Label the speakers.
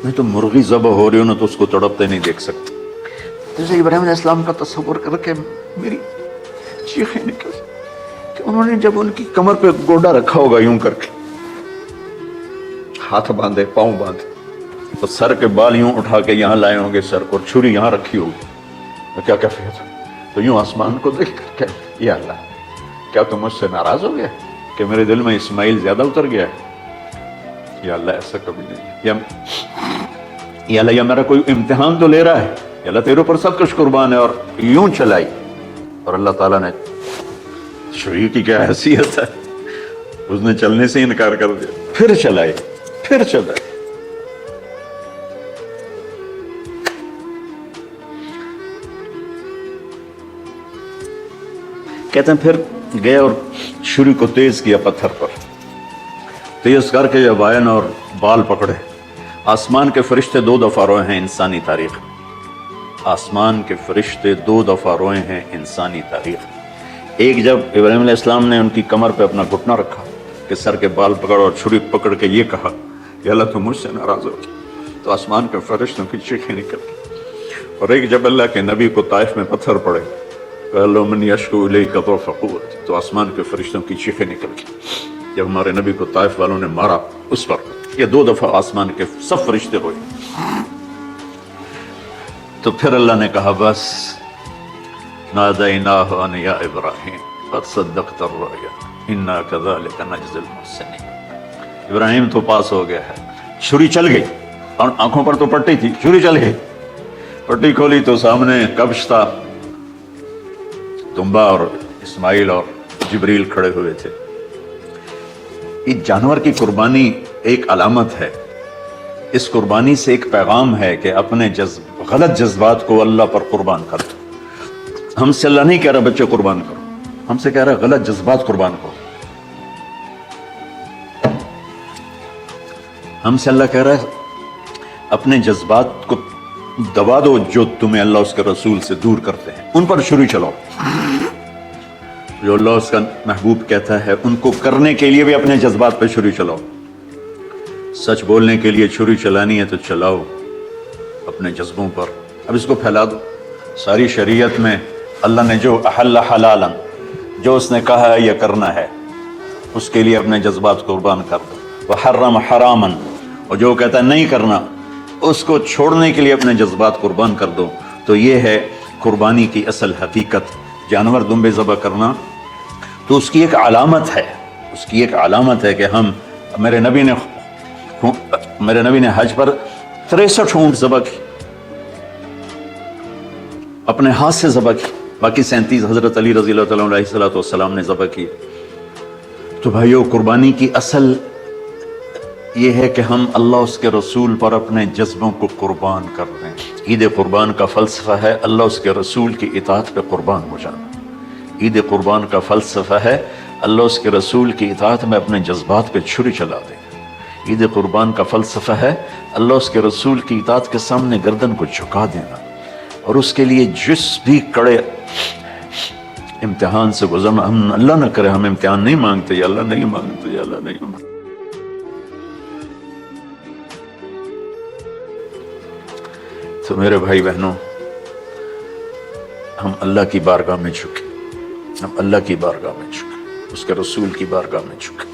Speaker 1: میں تو مرغی ذبح ہو رہی ہوں نا تو اس کو تڑپتے نہیں دیکھ سکتے. جیسے ابراہیم علیہ السلام کا تصور کر کے میری چیخیں نکل کہ انہوں نے جب ان کی کمر پہ گوڈا رکھا ہوگا یوں کر کے، ہاتھ باندھے پاؤں باندھے، تو سر کے بال یوں اٹھا کے یہاں لائے ہوں گے سر کو، اور چھری یہاں رکھی ہوگی، کیا کیفیت ہو؟ تو یوں آسمان کو دیکھ کر کہ یا اللہ کیا تم مجھ سے ناراض ہو گیا کہ میرے دل میں اسماعیل زیادہ اتر گیا ہے؟ یا اللہ ایسا کبھی نہیں، یا اللہ یہ میرا کوئی امتحان تو لے رہا ہے، یا اللہ تیرے پر سب کچھ قربان ہے. اور یوں چلائی، اور اللہ تعالیٰ نے، چھری کی کیا حیثیت ہے، اس نے چلنے سے انکار کر دیا، پھر چلائی، پھر چلائی. کہتے ہیں پھر گئے اور چھری کو تیز کیا پتھر پر، تیز کر کے جب وائن اور بال پکڑے. آسمان کے فرشتے 2 دفعہ روئے ہیں انسانی تاریخ، آسمان کے فرشتے 2 دفعہ روئے ہیں انسانی تاریخ. ایک جب ابراہیم علیہ السلام نے ان کی کمر پہ اپنا گھٹنا رکھا کہ سر کے بال پکڑ اور چھری پکڑ کے یہ کہا کہ اللہ تم مجھ سے ناراض ہو، تو آسمان کے فرشتوں کی چیخیں نکل گئی. اور ایک جب اللہ کے نبی کو طائف میں پتھر پڑے، اللہم انی اشکو الیک ضعف قوتی، تو آسمان کے فرشتوں کی چیخیں نکل گئی. جب ہمارے نبی کو طائف والوں نے مارا اس پر، یہ 2 دفعہ آسمان کے سب فرشتے ہوئے. تو پھر اللہ نے کہا بس، نادیناہ ان یا ابراہیم قد صدقت الرؤیا انا کذالک نجزی المحسنین. ابراہیم تو پاس ہو گیا ہے. چھری چل گئی، اور آنکھوں پر تو پٹی تھی، چھری چل گئی. پٹی کھولی تو سامنے کبش تھا، تنبا اور اسماعیل اور جبریل کھڑے ہوئے تھے. اس جانور کی قربانی ایک علامت ہے، اس قربانی سے ایک پیغام ہے کہ اپنے غلط جذبات کو اللہ پر قربان کر دو. ہم سے اللہ نہیں کہہ رہا بچے قربان کرو، ہم سے کہہ رہا غلط جذبات قربان کرو. ہم سے اللہ کہہ رہا ہے اپنے جذبات کو دبا دو جو تمہیں اللہ اس کے رسول سے دور کرتے ہیں، ان پر چھری چلاؤ. جو اللہ اس کا محبوب کہتا ہے ان کو کرنے کے لیے بھی اپنے جذبات پہ چھری چلاؤ. سچ بولنے کے لیے چھری چلانی ہے تو چلاؤ اپنے جذبوں پر. اب اس کو پھیلا دو. ساری شریعت میں اللہ نے جو احل حلالا، جو اس نے کہا ہے یہ کرنا ہے، اس کے لیے اپنے جذبات قربان کر دو. وحرم حراما، اور جو کہتا ہے نہیں کرنا، اس کو چھوڑنے کے لیے اپنے جذبات قربان کر دو. تو یہ ہے قربانی کی اصل حقیقت. جانور دمبے ذبح کرنا تو اس کی ایک علامت ہے، اس کی ایک علامت ہے کہ ہم، میرے نبی نے حج پر 63 اونٹ ذبح کی، اپنے ہاتھ سے ذبح کی، باقی 37 حضرت علی رضی اللہ تعالیٰ علیہ السلام نے ذبح کی. تو بھائیو، قربانی کی اصل یہ ہے کہ ہم اللہ اس کے رسول پر اپنے جذبوں کو قربان کر دیں. عید قربان کا فلسفہ ہے اللہ اس کے رسول کی اطاعت پہ قربان ہو جانا. عید قربان کا فلسفہ ہے اللہ اس کے رسول کی اطاعت میں اپنے جذبات پہ چھری چلا دیں. عید قربان کا فلسفہ ہے اللہ اس کے رسول کی اطاعت کے سامنے گردن کو جھکا دینا، اور اس کے لیے جس بھی کڑے امتحان سے گزرنا. ہم اللہ نہ کرے ہم امتحان نہیں مانگتے، یا اللہ نہیں مانگتے، یا اللہ نہیں مانگتے. تو میرے بھائی بہنوں، ہم اللہ کی بارگاہ میں جھکے، ہم اللہ کی بارگاہ میں جھکے، اس کے رسول کی بارگاہ میں جھکے.